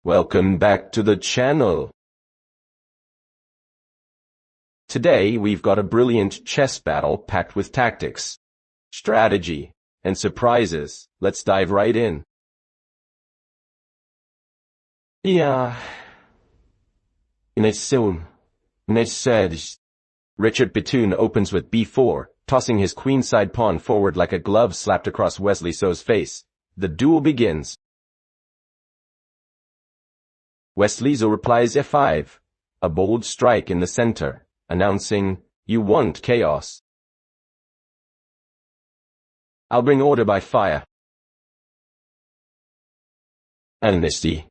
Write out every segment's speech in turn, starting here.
Welcome back to the channel. Today we've got a brilliant chess battle packed with tactics, strategy, and surprises. Let's dive right in. Richard Bitoon opens with b4, tossing his queenside pawn forward like a glove slapped across Wesley So's face. The duel begins. Wesley So replies f5, a bold strike in the center, announcing, "You want chaos. I'll bring order by fire." Amnesty.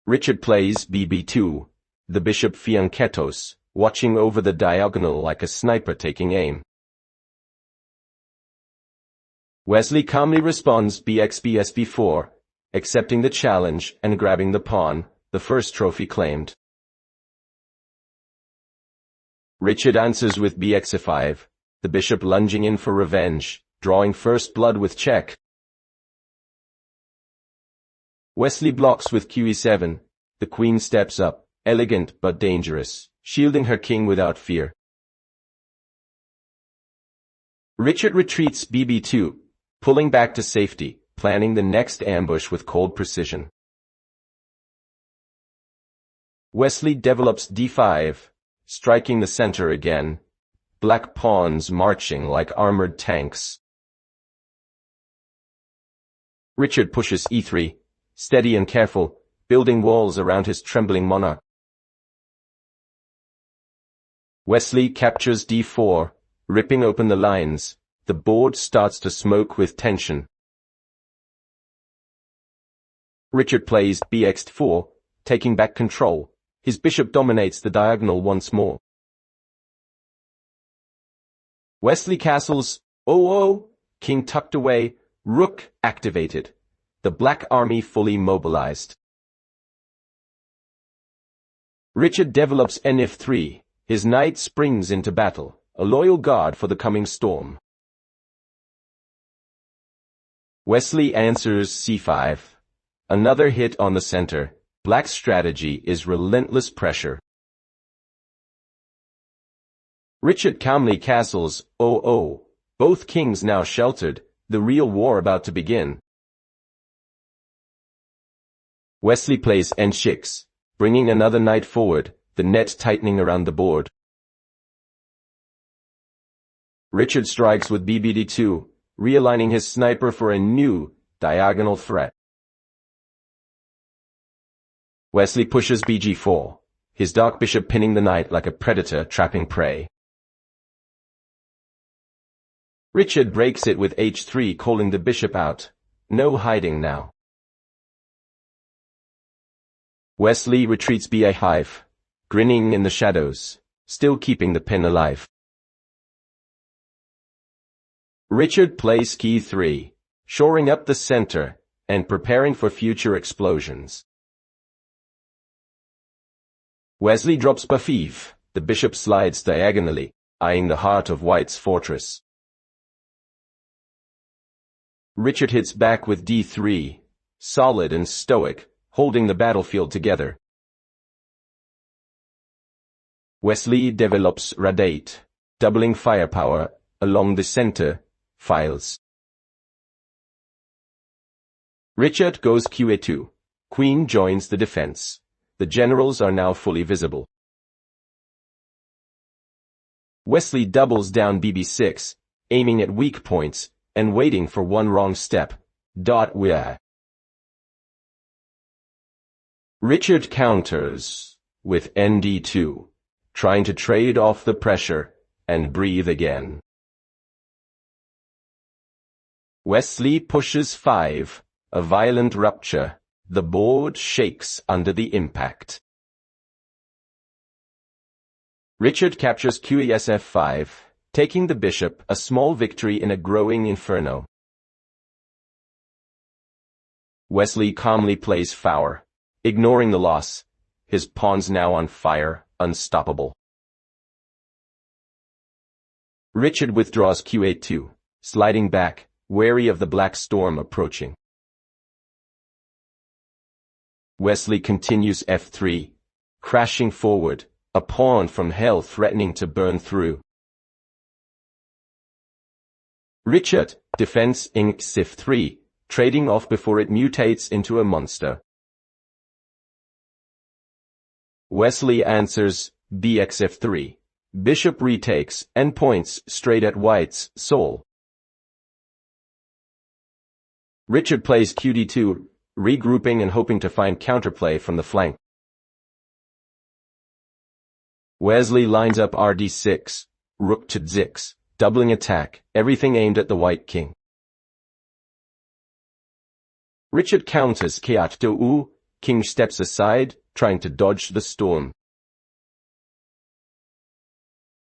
Richard plays bb2, the bishop fianchettos, watching over the diagonal like a sniper taking aim. Wesley calmly responds bxb4, accepting the challenge and grabbing the pawn, the first trophy claimed. Richard answers with bx5, the bishop lunging in for revenge, drawing first blood with check. Wesley blocks with qe7, the queen steps up, elegant but dangerous, shielding her king without fear. Richard retreats bb2, pulling back to safety, planning the next ambush with cold precision. Wesley develops d5, striking the center again, black pawns marching like armored tanks. Richard pushes e3, steady and careful, building walls around his trembling monarch. Wesley captures d4, ripping open the lines. The board starts to smoke with tension. Richard plays bx4, taking back control. His bishop dominates the diagonal once more. Wesley castles, king tucked away, rook activated. The black army fully mobilized. Richard develops nf3. His knight springs into battle, a loyal guard for the coming storm. Wesley answers c5. Another hit on the center. Black's strategy is relentless pressure. Richard calmly castles, both kings now sheltered, the real war about to begin. Wesley plays n6, bringing another knight forward, the net tightening around the board. Richard strikes with bbd2, realigning his sniper for a new, diagonal threat. Wesley pushes bg4, his dark bishop pinning the knight like a predator trapping prey. Richard breaks it with h3, calling the bishop out. No hiding now. Wesley retreats ba5, grinning in the shadows, still keeping the pin alive. Richard plays e3, shoring up the center and preparing for future explosions. Wesley drops b5, the bishop slides diagonally, eyeing the heart of White's fortress. Richard hits back with d3, solid and stoic, holding the battlefield together. Wesley develops radate, doubling firepower along the center, files. Richard goes qa2, queen joins the defense. The generals are now fully visible. Wesley doubles down bb6, aiming at weak points and waiting for one wrong step. Richard counters with nd2, trying to trade off the pressure and breathe again. Wesley pushes 5, a violent rupture. The board shakes under the impact. Richard captures qesf5, taking the bishop, a small victory in a growing inferno. Wesley calmly plays four, ignoring the loss, his pawns now on fire, unstoppable. Richard withdraws qa2, sliding back, wary of the black storm approaching. Wesley continues f3, crashing forward, a pawn from hell threatening to burn through. Richard defends f3, trading off before it mutates into a monster. Wesley answers bxf3. Bishop retakes and points straight at white's soul. Richard plays qd2, regrouping and hoping to find counterplay from the flank. Wesley lines up rd6, rook to d6, doubling attack, everything aimed at the white king. Richard counters kh2, king steps aside, trying to dodge the storm.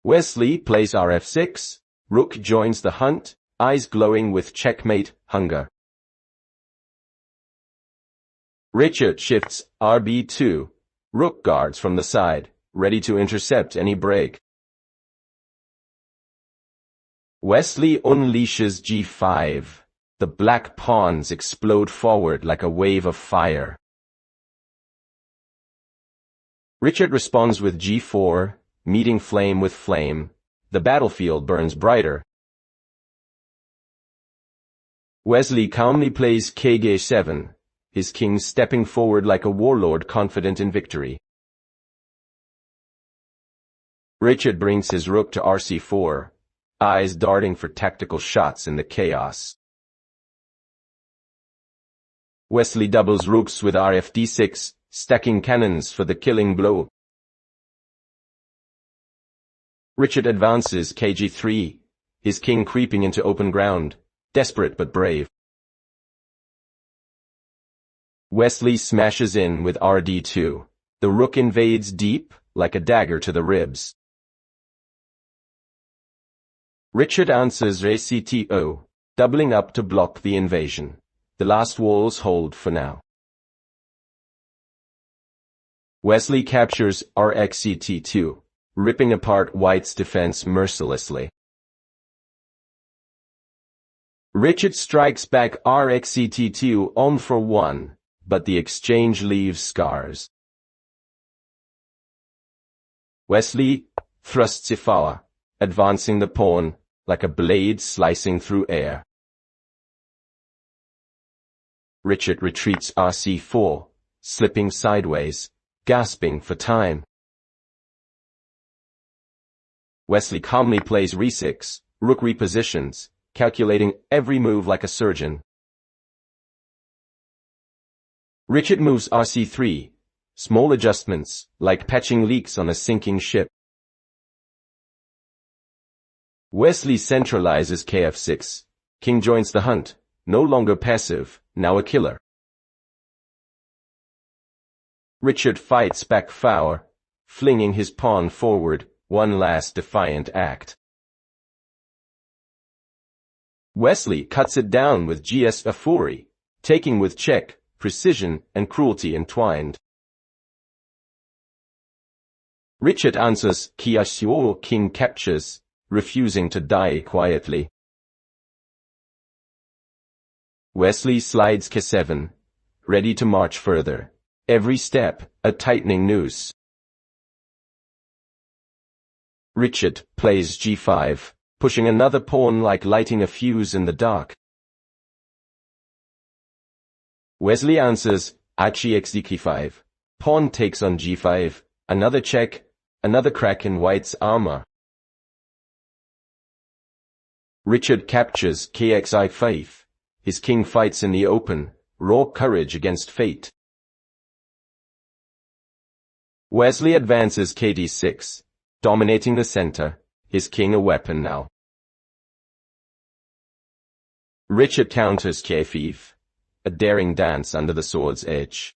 Wesley plays rf6, rook joins the hunt, eyes glowing with checkmate hunger. Richard shifts rb2, rook guards from the side, ready to intercept any break. Wesley unleashes g5. The black pawns explode forward like a wave of fire. Richard responds with g4, meeting flame with flame. The battlefield burns brighter. Wesley calmly plays kg7, his king stepping forward like a warlord confident in victory. Richard brings his rook to rc4, eyes darting for tactical shots in the chaos. Wesley doubles rooks with rfd6, stacking cannons for the killing blow. Richard advances kg3, his king creeping into open ground, desperate but brave. Wesley smashes in with rd2. The rook invades deep, like a dagger to the ribs. Richard answers rcto, doubling up to block the invasion. The last walls hold for now. Wesley captures rxct2, ripping apart white's defense mercilessly. Richard strikes back rxct2 on for 1, but the exchange leaves scars. Wesley thrusts if4, advancing the pawn like a blade slicing through air. Richard retreats rc4, slipping sideways, gasping for time. Wesley calmly plays re6, rook repositions, calculating every move like a surgeon. Richard moves rc3, small adjustments, like patching leaks on a sinking ship. Wesley centralizes kf6, king joins the hunt, no longer passive, now a killer. Richard fights back f4, flinging his pawn forward, one last defiant act. Wesley cuts it down with gs4, taking with check, precision and cruelty entwined. Richard answers kh4, king captures, refusing to die quietly. Wesley slides k7, ready to march further. Every step, a tightening noose. Richard plays g5, pushing another pawn like lighting a fuse in the dark. Wesley answers hxd5. Pawn takes on g5, another check, another crack in white's armor. Richard captures kxi5. His king fights in the open, raw courage against fate. Wesley advances kd6, dominating the center, his king a weapon now. Richard counters k5, a daring dance under the sword's edge.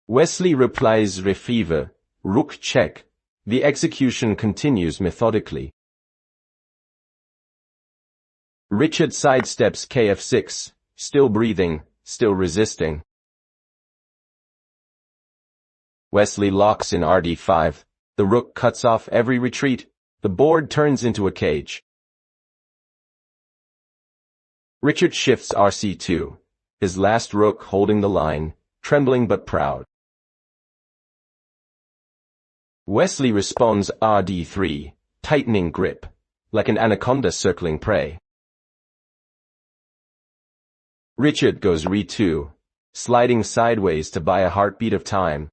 Wesley replies re5, rook check. The execution continues methodically. Richard sidesteps kf6, still breathing, still resisting. Wesley locks in rd5. The rook cuts off every retreat. The board turns into a cage. Richard shifts rc2, his last rook holding the line, trembling but proud. Wesley responds RD3, tightening grip, like an anaconda circling prey. Richard goes Re2, sliding sideways to buy a heartbeat of time.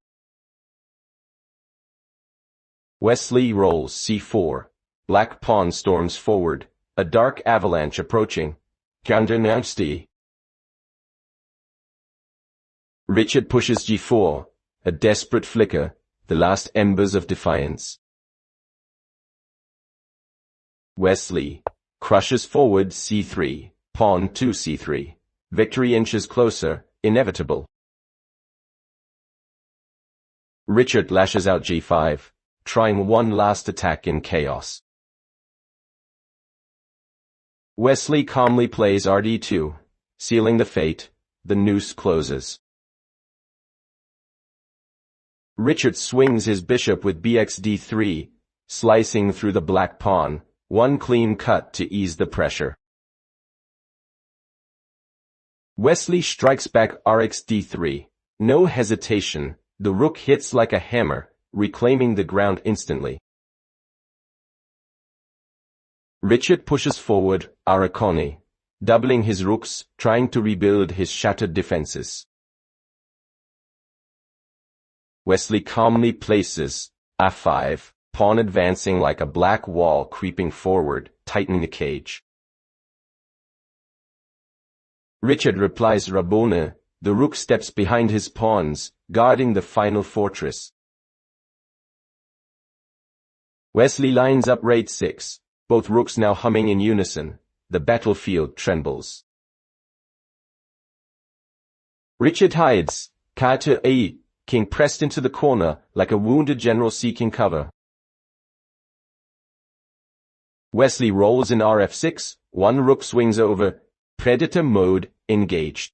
Wesley rolls C4. Black pawn storms forward, a dark avalanche approaching. Richard pushes G4, a desperate flicker, the last embers of defiance. Wesley crushes forward C3, pawn to C3. Victory inches closer, inevitable. Richard lashes out G5, trying one last attack in chaos. Wesley calmly plays RD2, sealing the fate. The noose closes. Richard swings his bishop with BXD3, slicing through the black pawn, one clean cut to ease the pressure. Wesley strikes back RxD3. No hesitation, the rook hits like a hammer, reclaiming the ground instantly. Richard pushes forward Arakoni, doubling his rooks, trying to rebuild his shattered defenses. Wesley calmly places A5, pawn advancing like a black wall creeping forward, tightening the cage. Richard replies Rabona, the rook steps behind his pawns, guarding the final fortress. Wesley lines up Raid 6, both rooks now humming in unison. The battlefield trembles. Richard hides, K2A, king pressed into the corner like a wounded general seeking cover. Wesley rolls in RF6, one rook swings over, predator mode engaged.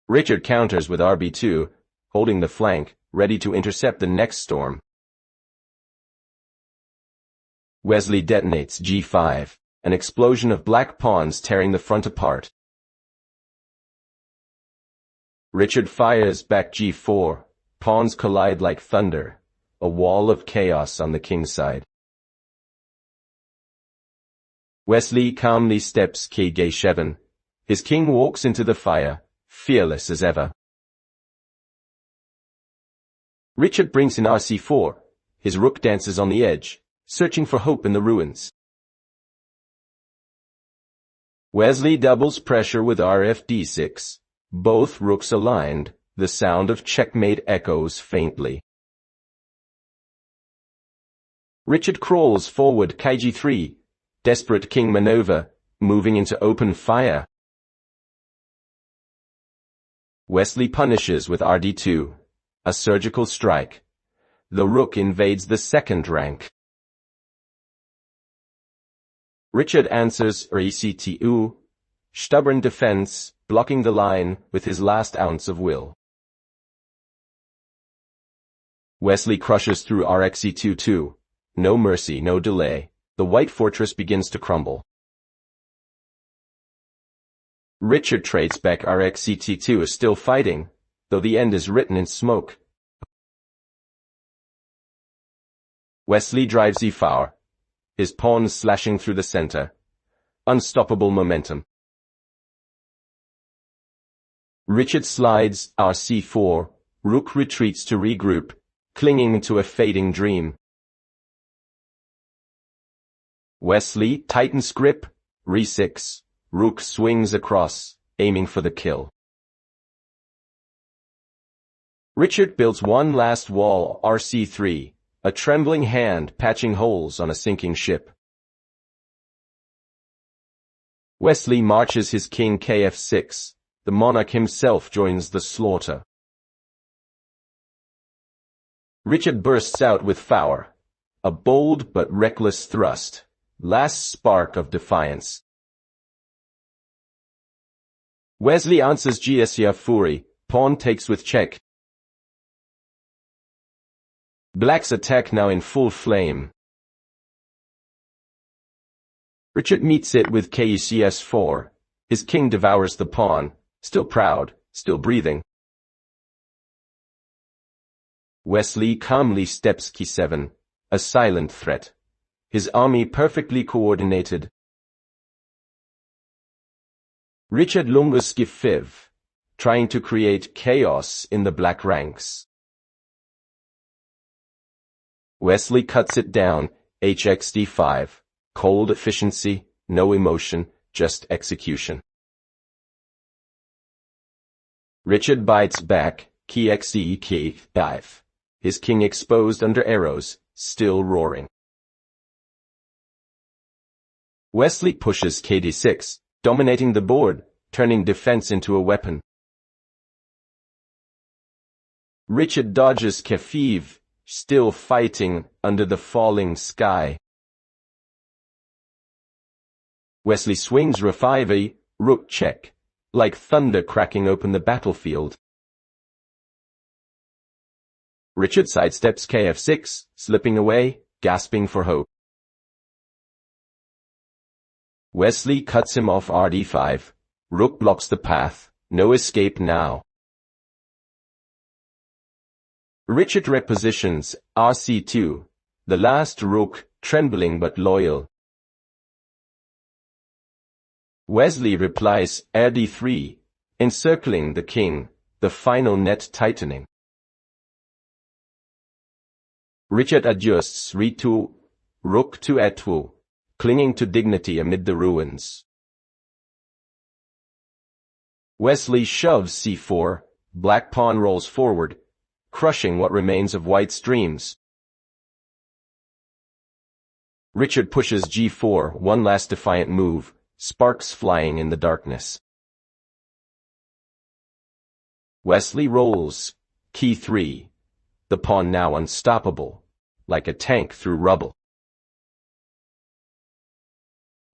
Richard counters with RB2, holding the flank, ready to intercept the next storm. Wesley detonates G5, an explosion of black pawns tearing the front apart. Richard fires back G4, pawns collide like thunder, a wall of chaos on the king's side. Wesley calmly steps K7. His king walks into the fire, fearless as ever. Richard brings in RC4. His rook dances on the edge, searching for hope in the ruins. Wesley doubles pressure with RFD6. Both rooks aligned, the sound of checkmate echoes faintly. Richard crawls forward Kg3, desperate king maneuver, moving into open fire. Wesley punishes with RD2, a surgical strike. The rook invades the second rank. Richard answers RECTU, stubborn defense, blocking the line with his last ounce of will. Wesley crushes through RxE2-2. No mercy, no delay. The white fortress begins to crumble. Richard trades back RxET2 is still fighting, though the end is written in smoke. Wesley drives E4, his pawns slashing through the center. Unstoppable momentum. Richard slides RC4, rook retreats to regroup, clinging to a fading dream. Wesley tightens grip, Re6, rook swings across, aiming for the kill. Richard builds one last wall, RC3, a trembling hand patching holes on a sinking ship. Wesley marches his king Kf6, the monarch himself joins the slaughter. Richard bursts out with Fowler, a bold but reckless thrust, last spark of defiance. Wesley answers Gsya Fury, pawn takes with check. Black's attack now in full flame. Richard meets it with KCS4, His king devours the pawn, still proud, still breathing. Wesley calmly steps k7, a silent threat. His army perfectly coordinated. Richard lunges g5, trying to create chaos in the black ranks. Wesley cuts it down, hxd5, cold efficiency, no emotion, just execution. Richard bites back, kxe k5, his king exposed under arrows, still roaring. Wesley pushes kd6, dominating the board, turning defense into a weapon. Richard dodges k5, still fighting under the falling sky. Wesley swings r5, rook check, like thunder cracking open the battlefield. Richard sidesteps kf6, slipping away, gasping for hope. Wesley cuts him off rd5, rook blocks the path, no escape now. Richard repositions rc2, the last rook, trembling but loyal. Wesley replies rd3, encircling the king, the final net tightening. Richard adjusts r2, rook to e2, clinging to dignity amid the ruins. Wesley shoves c4, black pawn rolls forward, crushing what remains of white's dreams. Richard pushes g4, one last defiant move, sparks flying in the darkness. Wesley rolls k3, the pawn now unstoppable, like a tank through rubble.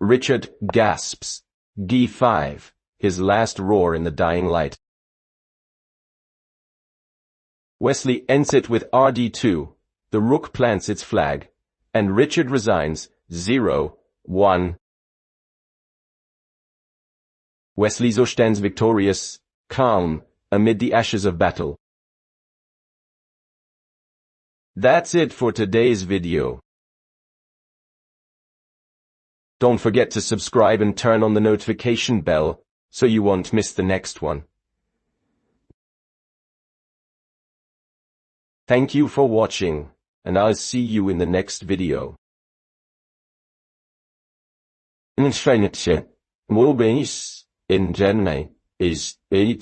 Richard gasps, g5, his last roar in the dying light. Wesley ends it with rd2, the rook plants its flag, and Richard resigns, 0-1. Wesley So stands victorious, calm, amid the ashes of battle. That's it for today's video. Don't forget to subscribe and turn on the notification bell, so you won't miss the next one. Thank you for watching, and I'll see you in the next video. In China, in Germany, is 8